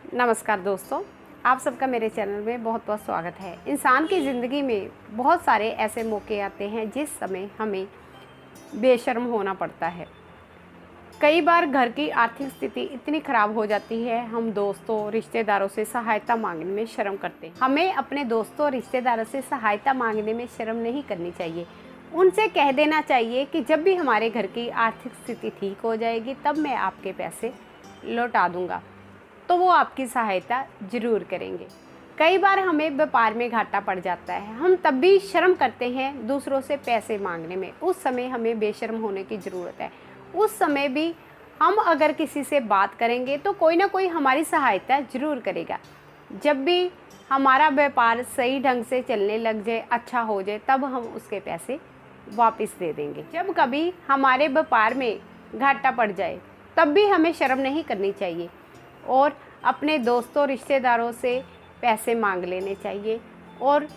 नमस्कार दोस्तों, आप सबका मेरे चैनल में बहुत बहुत स्वागत है। इंसान की ज़िंदगी में बहुत सारे ऐसे मौके आते हैं जिस समय हमें बेशर्म होना पड़ता है। कई बार घर की आर्थिक स्थिति इतनी ख़राब हो जाती है, हम दोस्तों रिश्तेदारों से सहायता मांगने में शर्म करते हैं। हमें अपने दोस्तों रिश्तेदारों से सहायता मांगने में शर्म नहीं करनी चाहिए। उनसे कह देना चाहिए कि जब भी हमारे घर की आर्थिक स्थिति ठीक हो जाएगी तब मैं आपके पैसे लौटा दूँगा, तो वो आपकी सहायता ज़रूर करेंगे। कई बार हमें व्यापार में घाटा पड़ जाता है, हम तब भी शर्म करते हैं दूसरों से पैसे मांगने में। उस समय हमें बेशर्म होने की ज़रूरत है। उस समय भी हम अगर किसी से बात करेंगे तो कोई ना कोई हमारी सहायता ज़रूर करेगा। जब भी हमारा व्यापार सही ढंग से चलने लग जाए, अच्छा हो जाए, तब हम उसके पैसे वापस दे देंगे। जब कभी हमारे व्यापार में घाटा पड़ जाए तब भी हमें शर्म नहीं करनी चाहिए और अपने दोस्तों रिश्तेदारों से पैसे मांग लेने चाहिए और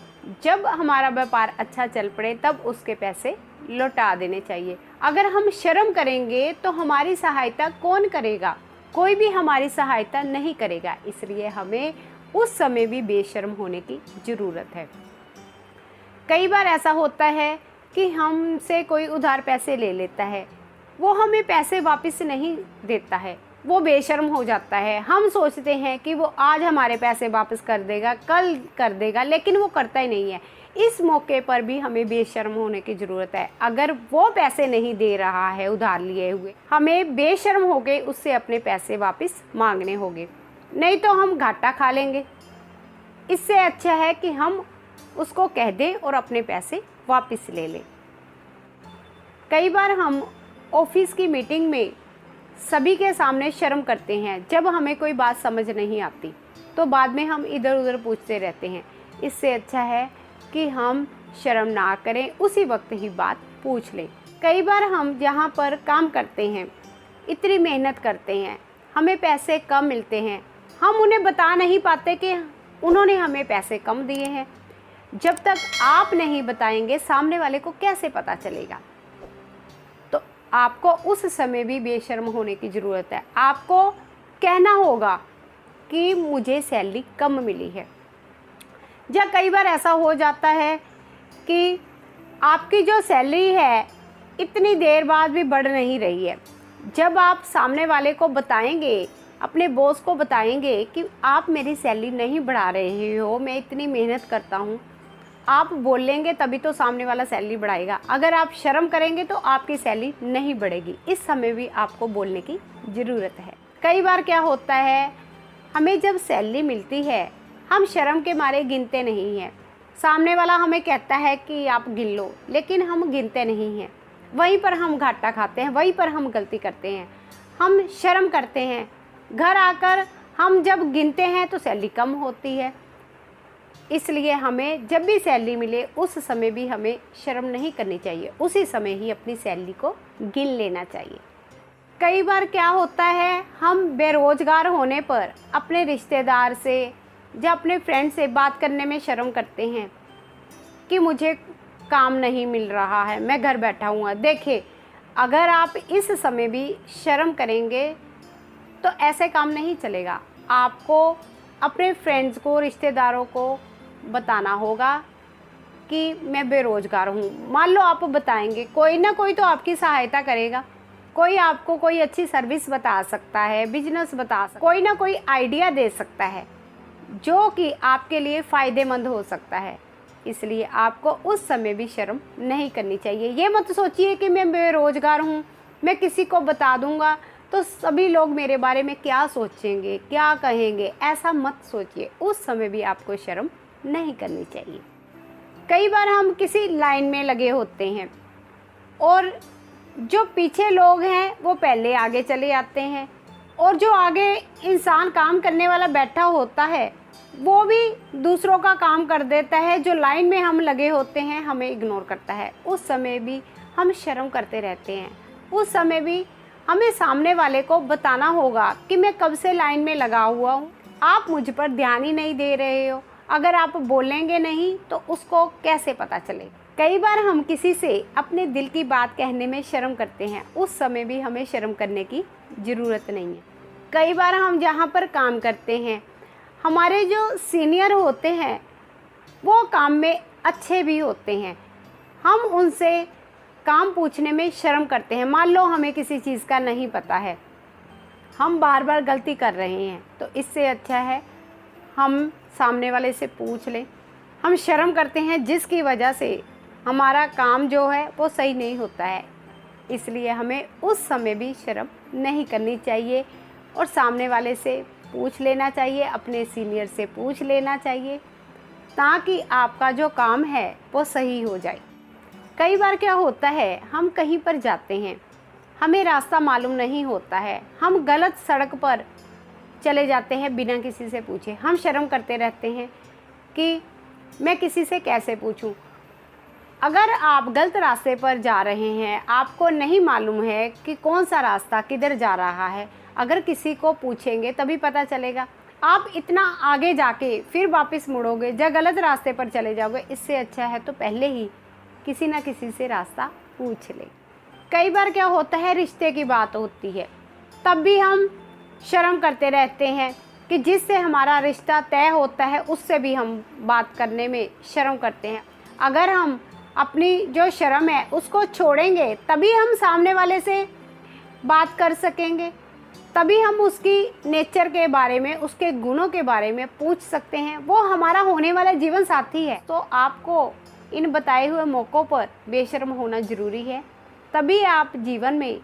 जब हमारा व्यापार अच्छा चल पड़े तब उसके पैसे लौटा देने चाहिए। अगर हम शर्म करेंगे तो हमारी सहायता कौन करेगा? कोई भी हमारी सहायता नहीं करेगा। इसलिए हमें उस समय भी बेशर्म होने की ज़रूरत है। कई बार ऐसा होता है कि हमसे कोई उधार पैसे ले लेता है, वो हमें पैसे वापस नहीं देता है, वो बेशर्म हो जाता है। हम सोचते हैं कि वो आज हमारे पैसे वापस कर देगा, कल कर देगा, लेकिन वो करता ही नहीं है। इस मौके पर भी हमें बेशर्म होने की ज़रूरत है। अगर वो पैसे नहीं दे रहा है उधार लिए हुए, हमें बेशर्म होके उससे अपने पैसे वापस मांगने होंगे, नहीं तो हम घाटा खा लेंगे। इससे अच्छा है कि हम उसको कह दें और अपने पैसे वापस ले लें। कई बार हम ऑफिस की मीटिंग में सभी के सामने शर्म करते हैं। जब हमें कोई बात समझ नहीं आती तो बाद में हम इधर उधर पूछते रहते हैं। इससे अच्छा है कि हम शर्म ना करें, उसी वक्त ही बात पूछ लें। कई बार हम जहाँ पर काम करते हैं, इतनी मेहनत करते हैं, हमें पैसे कम मिलते हैं, हम उन्हें बता नहीं पाते कि उन्होंने हमें पैसे कम दिए हैं। जब तक आप नहीं बताएंगे सामने वाले को कैसे पता चलेगा? तो आपको उस समय भी बेशर्म होने की ज़रूरत है। आपको कहना होगा कि मुझे सैलरी कम मिली है। या कई बार ऐसा हो जाता है कि आपकी जो सैलरी है इतनी देर बाद भी बढ़ नहीं रही है। जब आप सामने वाले को बताएंगे, अपने बॉस को बताएंगे कि आप मेरी सैलरी नहीं बढ़ा रहे हो, मैं इतनी मेहनत करता हूँ, आप बोलेंगे तभी तो सामने वाला सैलरी बढ़ाएगा। अगर आप शर्म करेंगे तो आपकी सैलरी नहीं बढ़ेगी। इस समय भी आपको बोलने की ज़रूरत है। कई बार क्या होता है, हमें जब सैलरी मिलती है हम शर्म के मारे गिनते नहीं हैं। सामने वाला हमें कहता है कि आप गिन लो, लेकिन हम गिनते नहीं हैं। वहीं पर हम घाटा खाते हैं, वहीं पर हम गलती करते हैं, हम शर्म करते हैं। घर आकर हम जब गिनते हैं तो सैलरी कम होती है। इसलिए हमें जब भी सैलरी मिले उस समय भी हमें शर्म नहीं करनी चाहिए, उसी समय ही अपनी सैलरी को गिन लेना चाहिए। कई बार क्या होता है, हम बेरोज़गार होने पर अपने रिश्तेदार से या अपने फ्रेंड से बात करने में शर्म करते हैं कि मुझे काम नहीं मिल रहा है, मैं घर बैठा हुआ। देखिए, अगर आप इस समय भी शर्म करेंगे तो ऐसे काम नहीं चलेगा। आपको अपने फ्रेंड्स को, रिश्तेदारों को बताना होगा कि मैं बेरोज़गार हूँ। मान लो आप बताएंगे, कोई ना कोई तो आपकी सहायता करेगा। कोई आपको कोई अच्छी सर्विस बता सकता है, बिजनेस बता सकता है, कोई ना कोई आइडिया दे सकता है जो कि आपके लिए फ़ायदेमंद हो सकता है। इसलिए आपको उस समय भी शर्म नहीं करनी चाहिए। ये मत सोचिए कि मैं बेरोज़गार हूँ, मैं किसी को बता दूँगा तो सभी लोग मेरे बारे में क्या सोचेंगे, क्या कहेंगे, ऐसा मत सोचिए। उस समय भी आपको शर्म नहीं करनी चाहिए। कई बार हम किसी लाइन में लगे होते हैं और जो पीछे लोग हैं वो पहले आगे चले आते हैं और जो आगे इंसान काम करने वाला बैठा होता है वो भी दूसरों का काम कर देता है। जो लाइन में हम लगे होते हैं हमें इग्नोर करता है। उस समय भी हम शर्म करते रहते हैं। उस समय भी हमें सामने वाले को बताना होगा कि मैं कब से लाइन में लगा हुआ हूँ, आप मुझ पर ध्यान ही नहीं दे रहे हो। अगर आप बोलेंगे नहीं तो उसको कैसे पता चलेगा? कई बार हम किसी से अपने दिल की बात कहने में शर्म करते हैं। उस समय भी हमें शर्म करने की ज़रूरत नहीं है। कई बार हम जहाँ पर काम करते हैं, हमारे जो सीनियर होते हैं वो काम में अच्छे भी होते हैं, हम उनसे काम पूछने में शर्म करते हैं। मान लो हमें किसी चीज़ का नहीं पता है, हम बार बार गलती कर रहे हैं, तो इससे अच्छा है हम सामने वाले से पूछ लें। हम शर्म करते हैं जिसकी वजह से हमारा काम जो है वो सही नहीं होता है, इसलिए हमें उस समय भी शर्म नहीं करनी चाहिए और सामने वाले से पूछ लेना चाहिए, अपने सीनियर से पूछ लेना चाहिए, ताकि आपका जो काम है वो सही हो जाए। कई बार क्या होता है, हम कहीं पर जाते हैं, हमें रास्ता मालूम नहीं होता है, हम गलत सड़क पर चले जाते हैं बिना किसी से पूछे। हम शर्म करते रहते हैं कि मैं किसी से कैसे पूछूं। अगर आप गलत रास्ते पर जा रहे हैं, आपको नहीं मालूम है कि कौन सा रास्ता किधर जा रहा है, अगर किसी को पूछेंगे तभी पता चलेगा। आप इतना आगे जाके फिर वापस मुड़ोगे, जब गलत रास्ते पर चले जाओगे। इससे अच्छा है तो पहले ही किसी ना किसी से रास्ता पूछ ले। कई बार क्या होता है, रिश्ते की बात होती है, तब भी हम शर्म करते रहते हैं कि जिससे हमारा रिश्ता तय होता है उससे भी हम बात करने में शर्म करते हैं। अगर हम अपनी जो शर्म है उसको छोड़ेंगे तभी हम सामने वाले से बात कर सकेंगे, तभी हम उसकी नेचर के बारे में, उसके गुणों के बारे में पूछ सकते हैं। वो हमारा होने वाला जीवन साथी है। तो आपको इन बताए हुए मौक़ों पर बेशर्म होना ज़रूरी है, तभी आप जीवन में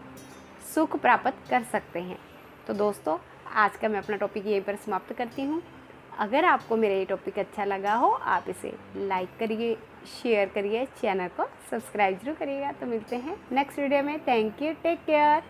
सुख प्राप्त कर सकते हैं। तो दोस्तों, आज का मैं अपना टॉपिक यहीं पर समाप्त करती हूँ। अगर आपको मेरा ये टॉपिक अच्छा लगा हो, आप इसे लाइक करिए, शेयर करिए, चैनल को सब्सक्राइब जरूर करिएगा। तो मिलते हैं नेक्स्ट वीडियो में। Thank you, take care.